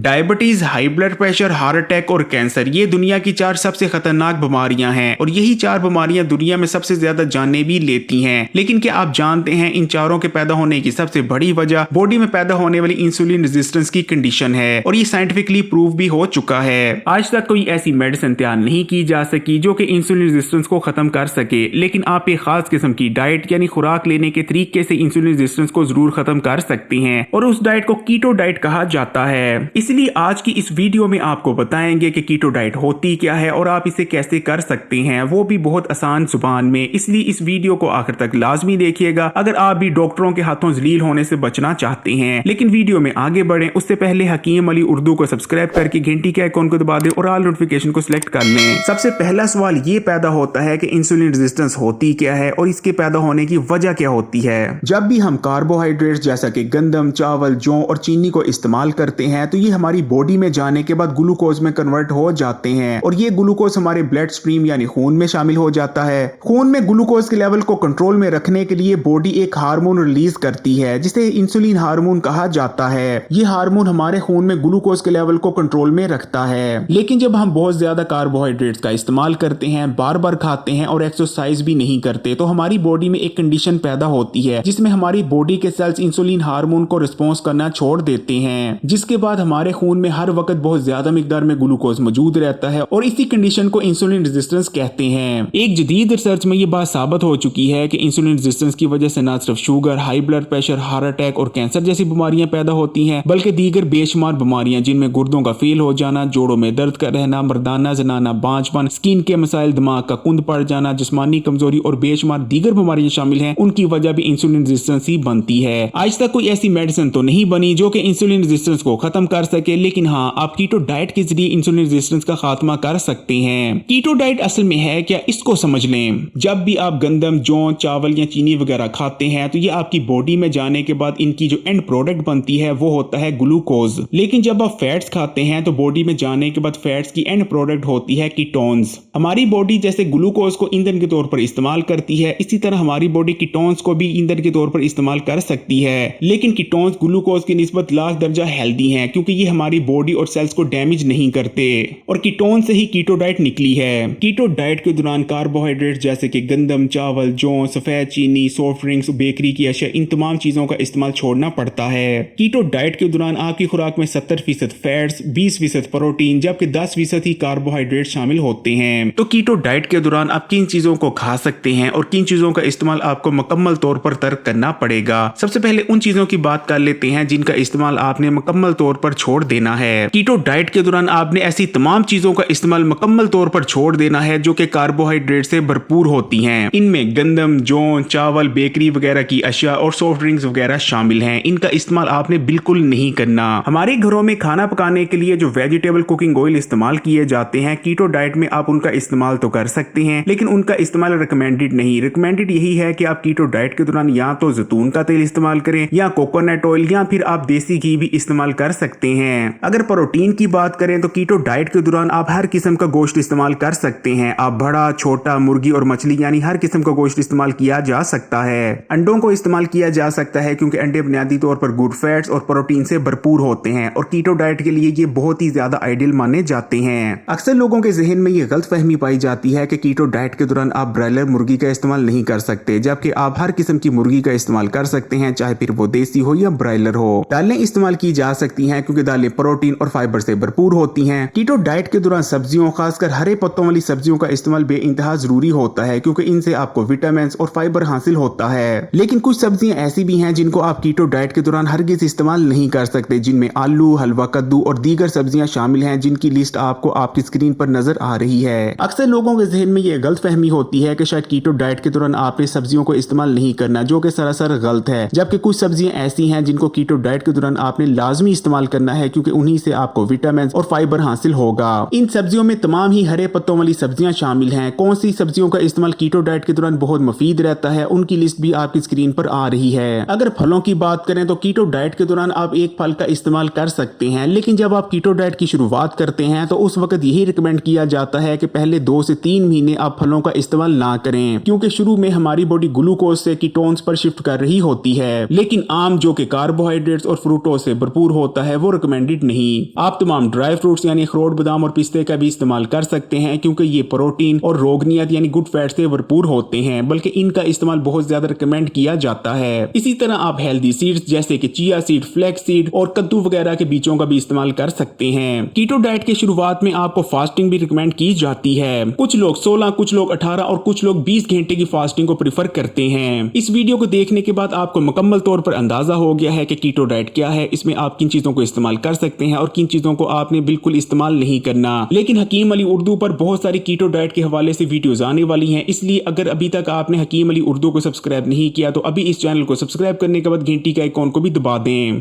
Diabetes, high blood pressure, heart attack और cancer ये दुनिया की 4 सबसे खतरनाक बीमारियां हैं और यही 4 बीमारियां दुनिया में सबसे ज्यादा जानें भी लेती हैं। लेकिन क्या आप जानते हैं इन चारों के पैदा होने की सबसे बड़ी वजह बॉडी में पैदा होने वाली इंसुलिन रेजिस्टेंस की कंडीशन है और ये साइंटिफिकली प्रूव भी हो चुका है। आज तक कोई ऐसी मेडिसिन तैयार नहीं की जा सकी जो कि इंसुलिन रेजिस्टेंस को खत्म कर सके, लेकिन आप एक खास किस्म की डाइट यानी खुराक लेने के तरीके से इंसुलिन रेजिस्टेंस को जरूर खत्म कर सकती हैं और उस डाइट को कीटो डाइट कहा जाता है। इसलिए आज की इस वीडियो में आपको बताएंगे कि कीटो डाइट होती क्या है और आप इसे कैसे कर सकते हैं, वो भी बहुत आसान जुबान में। इसलिए इस वीडियो को आखिर तक लाजमी देखिएगा अगर आप भी डॉक्टरों के हाथों जलील होने से बचना चाहते हैं। लेकिन वीडियो में आगे बढ़े उससे पहले हकीम अली उर्दू को सब्सक्राइब करके घंटी के आइकॉन को दबा दें और ऑल नोटिफिकेशन को सिलेक्ट कर लें। सबसे पहला सवाल ये पैदा होता है कि इंसुलिन रेजिस्टेंस होती क्या है और इसके पैदा होने की वजह क्या होती है। जब भी हम कार्बोहाइड्रेट्स जैसा कि गंदम, चावल, जौ और चीनी को इस्तेमाल करते हैं तो ये हमारी बॉडी में जाने के बाद ग्लूकोज में कन्वर्ट हो जाते हैं और ये ग्लूकोज हमारे ब्लड स्ट्रीम यानी खून में शामिल हो जाता है। खून में ग्लूकोज के लेवल को कंट्रोल में रखने के लिए बॉडी एक हार्मोन रिलीज करती है जिसे इंसुलिन हार्मोन कहा जाता है। ये हार्मोन हमारे खून में ग्लूकोज के लेवल को कंट्रोल में रखता है। लेकिन जब हम बहुत ज्यादा कार्बोहाइड्रेट्स का इस्तेमाल करते हैं, बार बार खाते हैं और एक्सरसाइज भी नहीं करते तो हमारी बॉडी में एक कंडीशन पैदा होती है जिसमें हमारी बॉडी के सेल्स इंसुलिन हार्मोन को रिस्पॉन्स करना छोड़ देते हैं, जिसके बाद हमारे खून में हर वक्त बहुत ज्यादा मिकदार में ग्लूकोज मौजूद रहता है और इसी कंडीशन को इंसुलिन रेजिस्टेंस कहते हैं। एक जदीद रिसर्च में ये बात साबित हो चुकी है कि इंसुलिन रेजिस्टेंस की वजह से न सिर्फ sugar, high blood pressure, heart attack और कैंसर जैसी बीमारियां पैदा होती हैं बल्कि दीगर बेशुमार बीमारियां जिनमें गुर्दों का फेल हो जाना, जोड़ों में दर्द का रहना, मर्दाना जनाना बांझपन, स्किन के मसाइल, दिमाग का कुंद पड़ जाना, जिस्मानी कमजोरी और बेशुमार दीगर बीमारियां शामिल हैं, उनकी वजह भी इंसुलिन रेजिस्टेंस ही बनती है। आज तक कोई ऐसी मेडिसिन तो नहीं बनी जो कि इंसुलिन रेजिस्टेंस को खत्म कर सके, लेकिन हाँ आप कीटो डाइट के जरिए इंसुलिन रेजिस्टेंस का खात्मा कर सकते हैं। कीटो डाइट असल में है क्या, इसको समझ लें। जब भी आप गंदम, जौ, चावल या चीनी वगैरह खाते हैं तो ये आपकी बॉडी में जाने के बाद इनकी जो एंड प्रोडक्ट बनती है वो होता है ग्लूकोज। लेकिन जब आप फैट्स खाते हैं तो बॉडी में जाने के बाद फैट्स की एंड प्रोडक्ट होती है कीटोन्स। हमारी बॉडी जैसे ग्लूकोज को ईंधन के तौर पर इस्तेमाल करती है, इसी तरह हमारी बॉडी कीटोन्स को भी ईंधन के तौर पर इस्तेमाल कर सकती है। लेकिन कीटोन्स ग्लूकोज की निस्बत लाख दर्जा हेल्दी हैं क्योंकि ये हमारी बॉडी और सेल्स को डैमेज नहीं करते और कीटोन से ही कीटो डाइट निकली है। कीटो डाइट के दौरान कार्बोहाइड्रेट जैसे कि गंदम, चावल, जौ, सफेद चीनी, सॉफ्ट ड्रिंक्स, बेकरी की अशिया, इन तमाम चीजों का इस्तेमाल छोड़ना पड़ता है। कीटो डाइट के दौरान आपकी खुराक में 70% फैट्स, 20% प्रोटीन जबकि 10% ही कार्बोहाइड्रेट शामिल होते हैं। तो कीटो डाइट के दौरान आप किन चीजों को खा सकते हैं और किन चीजों का इस्तेमाल आपको मुकम्मल तौर पर तर्क करना पड़ेगा। सबसे पहले उन चीजों की बात कर लेते हैं जिनका इस्तेमाल आपने मुकम्मल तौर पर छोड़ देना है। कीटो डाइट के दौरान आपने ऐसी तमाम चीजों का इस्तेमाल मुकम्मल तौर पर छोड़ देना है जो कि कार्बोहाइड्रेट से भरपूर होती हैं। इनमें गंदम, जौ, चावल, बेकरी वगैरह की अशिया और सॉफ्ट ड्रिंक्स वगैरह शामिल हैं। इनका इस्तेमाल आपने बिल्कुल नहीं करना। हमारे घरों में खाना पकाने के लिए जो वेजिटेबल कुकिंग ऑयल इस्तेमाल किए जाते हैं, कीटो डाइट में आप उनका इस्तेमाल तो कर सकते हैं लेकिन उनका इस्तेमाल रिकमेंडेड नहीं। रिकमेंडेड यही है कि आप कीटो डाइट के दौरान या तो जैतून का तेल इस्तेमाल करें या कोकोनट ऑयल या फिर आप देसी घी भी इस्तेमाल कर सकते हैं। अगर प्रोटीन की बात करें तो कीटो डाइट के दौरान आप हर किस्म का गोश्त इस्तेमाल कर सकते हैं। आप बड़ा, छोटा, मुर्गी और मछली यानी हर किस्म का गोश्त इस्तेमाल किया जा सकता है। अंडों को इस्तेमाल किया जा सकता है क्योंकि अंडे बुनियादी तौर पर गुड फैट्स और प्रोटीन से भरपूर होते हैं और कीटो डाइट के लिए ये बहुत ही ज्यादा आइडियल माने जाते हैं। अक्सर लोगों के जहन में ये गलतफहमी पाई जाती है कि कीटो डाइट के दौरान आप ब्रायलर मुर्गी का इस्तेमाल नहीं कर सकते, जबकि आप हर किस्म की मुर्गी का इस्तेमाल कर सकते हैं, चाहे फिर वो देसी हो या ब्रायलर हो। दालें इस्तेमाल की जा सकती हैं क्योंकि दालें प्रोटीन और फाइबर से भरपूर होती हैं। कीटो डाइट के दौरान सब्जियों, खासकर हरे पत्तों वाली सब्जियों का इस्तेमाल बेइंतहा जरूरी होता है क्योंकि इनसे आपको विटामिन और फाइबर हासिल होता है। लेकिन कुछ सब्जियां ऐसी भी हैं जिनको आप कीटो डाइट के दौरान हरगिज इस्तेमाल नहीं कर सकते, जिनमें आलू, हलवा, कद्दू और दीगर सब्जियां शामिल हैं जिनकी लिस्ट आपको आपकी स्क्रीन पर नजर आ रही है। अक्सर लोगों के जहन में यह गलतफहमी होती है कि शायद कीटो डाइट के दौरान आपने सब्जियों को इस्तेमाल नहीं करना, जो कि सरासर गलत है। जबकि कुछ सब्जियां ऐसी हैं जिनको कीटो डाइट के दौरान आपने लाजमी इस्तेमाल करना है क्योंकि उन्हीं से आपको विटामिन और फाइबर हासिल होगा। इन सब्जियों में तमाम ही हरे पत्तों वाली सब्जियां शामिल हैं। कौन सी सब्जियों का इस्तेमाल कीटो डाइट के दौरान बहुत मुफीद रहता है उनकी लिस्ट भी आपकी स्क्रीन पर आ रही है। अगर फलों की बात करें तो कीटो डाइट के दौरान आप एक फल का इस्तेमाल कर सकते हैं, लेकिन जब आप कीटो डाइट की शुरुआत करते हैं तो उस वक्त यही रिकमेंड किया जाता है कि पहले 2 से 3 महीने आप फलों का इस्तेमाल ना करें क्योंकि शुरू में हमारी बॉडी ग्लूकोज से कीटोन्स पर शिफ्ट कर रही होती है। लेकिन आम जो कि कार्बोहाइड्रेट्स और फ्रूटों से भरपूर होता है वो रिकमेंडेड नहीं। आप तमाम ड्राई फ्रूट्स यानी अखरोट, बादाम और पिस्ते का भी इस्तेमाल कर सकते हैं क्योंकि ये प्रोटीन और रोगनियत यानी गुड फैट से भरपूर होते हैं, बल्कि इनका इस्तेमाल बहुत ज्यादा रिकमेंड किया जाता है। इसी तरह आप हेल्दी सीड्स जैसे कि चिया सीड, फ्लैक्स सीड और कद्दू वगैरह के बीजों का भी इस्तेमाल कर सकते हैं। कीटो डाइट के शुरुआत में आपको फास्टिंग भी रिकमेंड की जाती है। कुछ लोग 16, कुछ लोग 18 और कुछ लोग 20 घंटे की फास्टिंग को प्रीफर करते हैं। इस वीडियो को देखने के बाद आपको मुकम्मल तौर पर अंदाजा हो गया है कि कीटो डाइट क्या है, इसमें आप किन चीजों को इस्तेमाल कर सकते हैं और किन चीजों को आपने बिल्कुल इस्तेमाल नहीं करना। लेकिन हकीम अली उर्दू पर बहुत सारी कीटो डाइट के हवाले से वीडियोस आने वाली हैं, इसलिए अगर अभी तक आपने हकीम अली उर्दू को सब्सक्राइब नहीं किया तो अभी इस चैनल को सब्सक्राइब करने के बाद घंटी के आइकॉन को भी दबा दें।